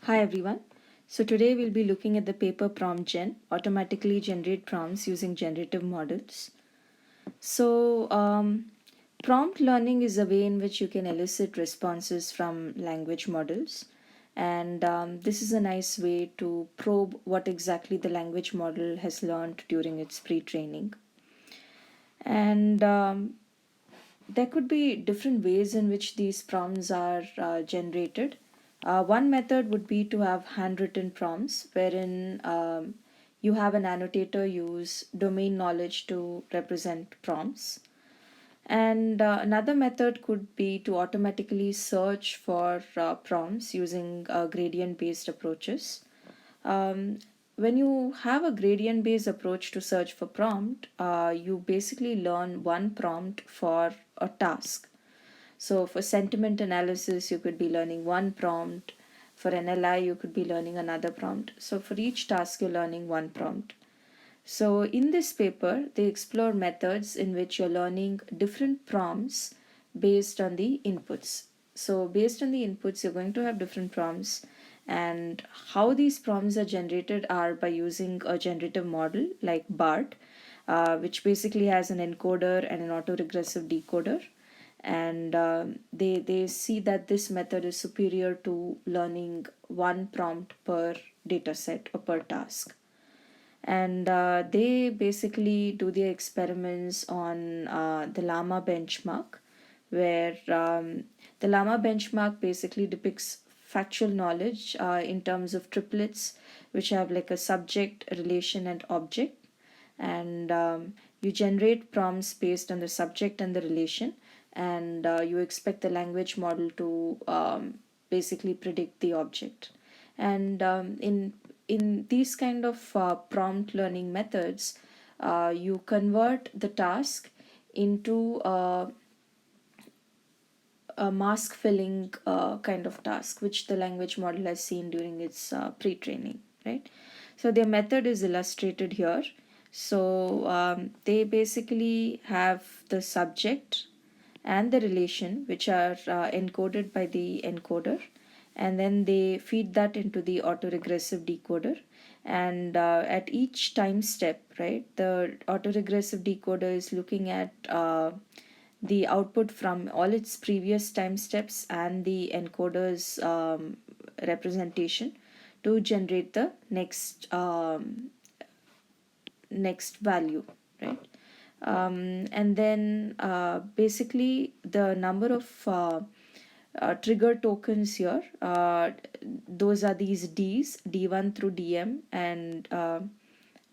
Hi everyone. So today we'll be looking at the paper PromptGen, automatically generate prompts using generative models. So prompt learning is a way in which you can elicit responses from language models. And this is a nice way to probe what exactly the language model has learned during its pre-training. And there could be different ways in which these prompts are generated. One method would be to have handwritten prompts, wherein you have an annotator use domain knowledge to represent prompts. And another method could be to automatically search for prompts using gradient based approaches. Um, when you have a gradient based approach to search for prompt, you basically learn one prompt for a task. So for sentiment analysis, you could be learning one prompt. For NLI, you could be learning another prompt. So for each task, you're learning one prompt. So in this paper, they explore methods in which you're learning different prompts based on the inputs. So based on the inputs, you're going to have different prompts, and how these prompts are generated are by using a generative model like BART, which basically has an encoder and an autoregressive decoder. And they see that this method is superior to learning one prompt per data set or per task. And they basically do their experiments on the llama benchmark, where the llama benchmark basically depicts factual knowledge in terms of triplets which have like a subject, relation, and object. And you generate prompts based on the subject and the relation, and you expect the language model to basically predict the object. And in these kind of prompt learning methods, you convert the task into a mask filling kind of task, which the language model has seen during its pre-training, right? So their method is illustrated here. So they basically have the subject and the relation, which are encoded by the encoder, and then they feed that into the autoregressive decoder. And at each time step, right, the autoregressive decoder is looking at the output from all its previous time steps and the encoder's representation to generate the next value, right? And then basically the number of trigger tokens here, those are these Ds, D1 through DM, and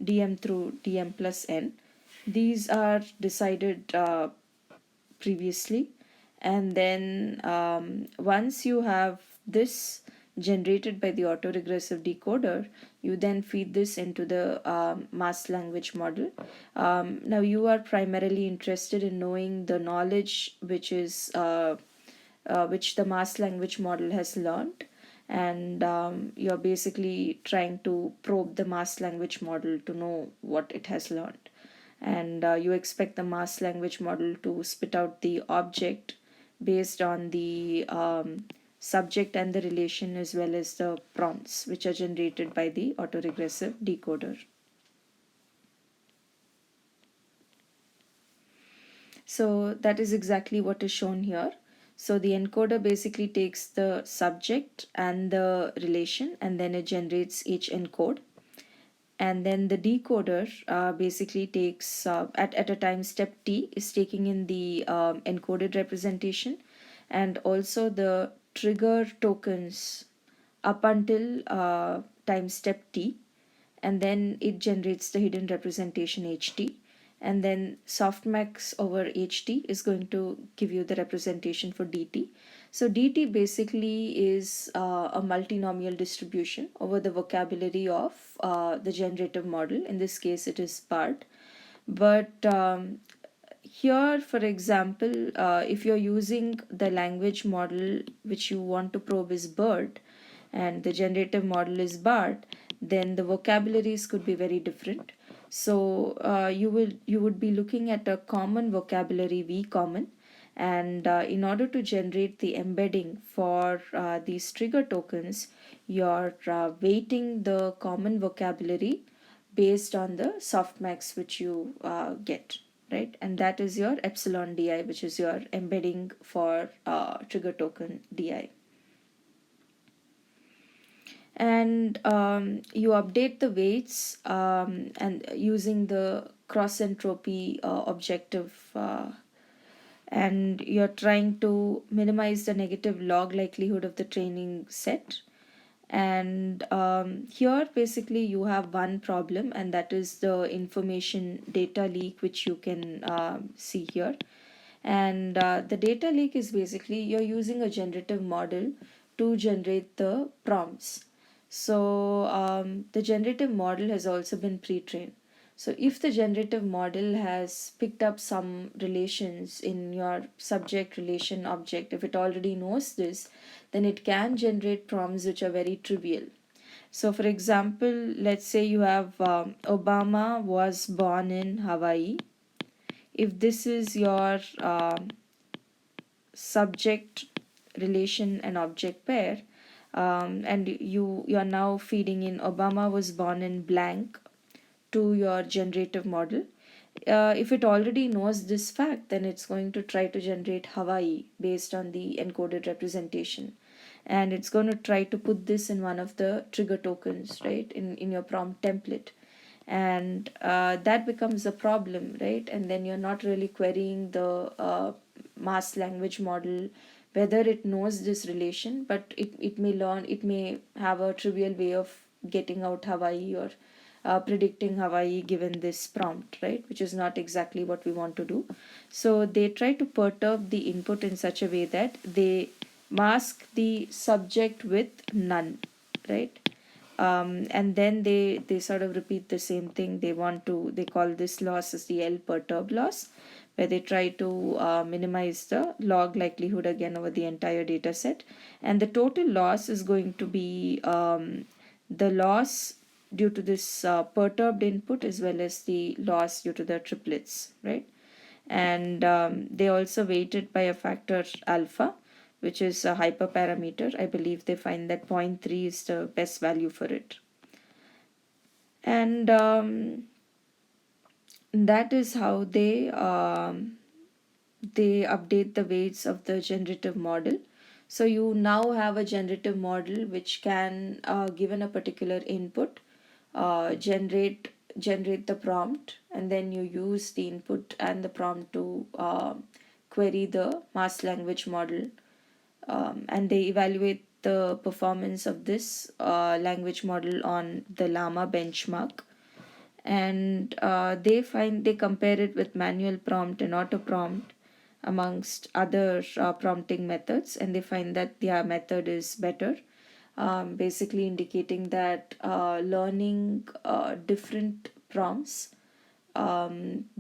DM through DM plus N. These are decided previously, and then once you have this generated by the autoregressive decoder, you then feed this into the mass language model. Now you are primarily interested in knowing the knowledge which the mass language model has learned, and you're basically trying to probe the mass language model to know what it has learned. And you expect the mass language model to spit out the object based on the subject and the relation, as well as the prompts which are generated by the autoregressive decoder. So that is exactly what is shown here. So the encoder basically takes the subject and the relation, and then it generates each encode. And then the decoder basically takes at a time step t is taking in the encoded representation, and also the trigger tokens up until time step t, and then it generates the hidden representation ht, and then softmax over ht is going to give you the representation for dt. So dt basically is a multinomial distribution over the vocabulary of the generative model. In this case it is BART. But here, for example, if you're using the language model which you want to probe is BERT, and the generative model is BART, then the vocabularies could be very different. So you would be looking at a common vocabulary, V common, And in order to generate the embedding for these trigger tokens, you're weighting the common vocabulary based on the softmax which you get, right? And that is your epsilon di, which is your embedding for trigger token di. And you update the weights and using the cross entropy objective, and you're trying to minimize the negative log likelihood of the training set. And here basically you have one problem, and that is the information data leak, which you can see here. And the data leak is basically you're using a generative model to generate the prompts. So the generative model has also been pre-trained. So if the generative model has picked up some relations in your subject relation object, if it already knows this, then it can generate prompts which are very trivial. So for example, let's say you have Obama was born in Hawaii. If this is your subject relation and object pair, and you are now feeding in Obama was born in blank to your generative model. If it already knows this fact, then it's going to try to generate Hawaii based on the encoded representation, and it's going to try to put this in one of the trigger tokens, right, in your prompt template. And that becomes a problem, right? And then you're not really querying the mass language model whether it knows this relation, but it may learn, it may have a trivial way of getting out Hawaii, or predicting Hawaii given this prompt, right? Which is not exactly what we want to do. So they try to perturb the input in such a way that they mask the subject with none, right? And then they sort of repeat the same thing. They call this loss as the L perturb loss, where they try to minimize the log likelihood again over the entire data set. And the total loss is going to be the loss due to this perturbed input, as well as the loss due to the triplets, right? And they also weighted by a factor alpha, which is a hyperparameter. I believe they find that 0.3 is the best value for it. And that is how they update the weights of the generative model. So you now have a generative model which can, given a particular input, generate the prompt, and then you use the input and the prompt to query the mass language model, and they evaluate the performance of this language model on the llama benchmark. And they compare it with manual prompt and auto prompt amongst other prompting methods, and they find that their method is better, basically indicating that learning different prompts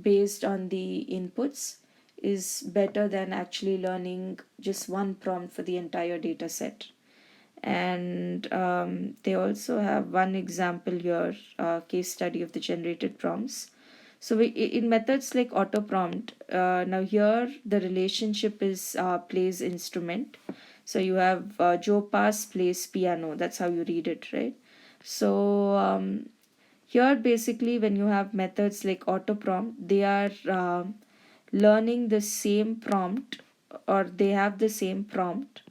based on the inputs is better than actually learning just one prompt for the entire data set. And they also have one example here, case study of the generated prompts. So in methods like auto prompt, now here the relationship is plays instrument. So you have Joe Pass plays piano. That's how you read it, right? So here basically when you have methods like auto prompt, they are learning the same prompt, or they have the same prompt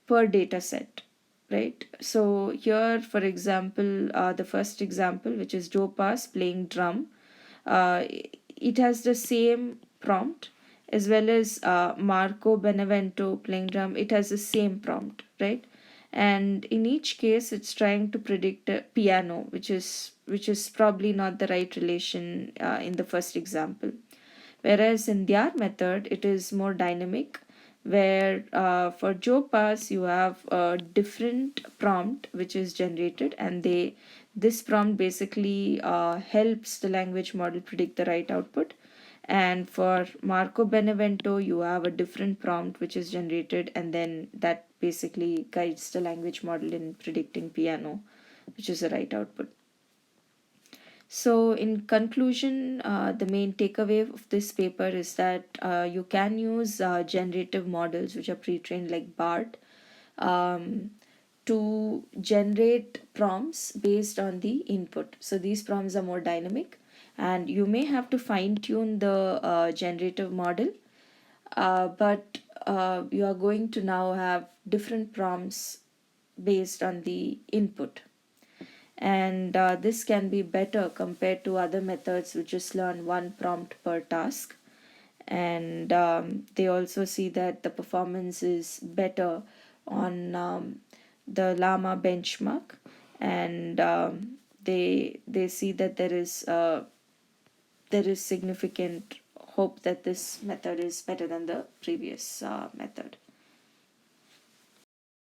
per data set, right? So here, for example, the first example, which is Joe Pass playing drum, it has the same prompt, as well as Marco Benevento playing drum. It has the same prompt, right? And in each case, it's trying to predict a piano, which is probably not the right relation in the first example. Whereas in their method, it is more dynamic, where for Joe Pass you have a different prompt which is generated, and this prompt basically helps the language model predict the right output. And for Marco Benevento, you have a different prompt which is generated, and then that basically guides the language model in predicting piano, which is the right output. So, in conclusion, the main takeaway of this paper is that you can use generative models which are pre-trained like BART um, to generate prompts based on the input. So, these prompts are more dynamic, and you may have to fine tune the generative model, but you are going to now have different prompts based on the input, and this can be better compared to other methods which just learn one prompt per task. And they also see that the performance is better on the llama benchmark, and they see that there is significant hope that this method is better than the previous method.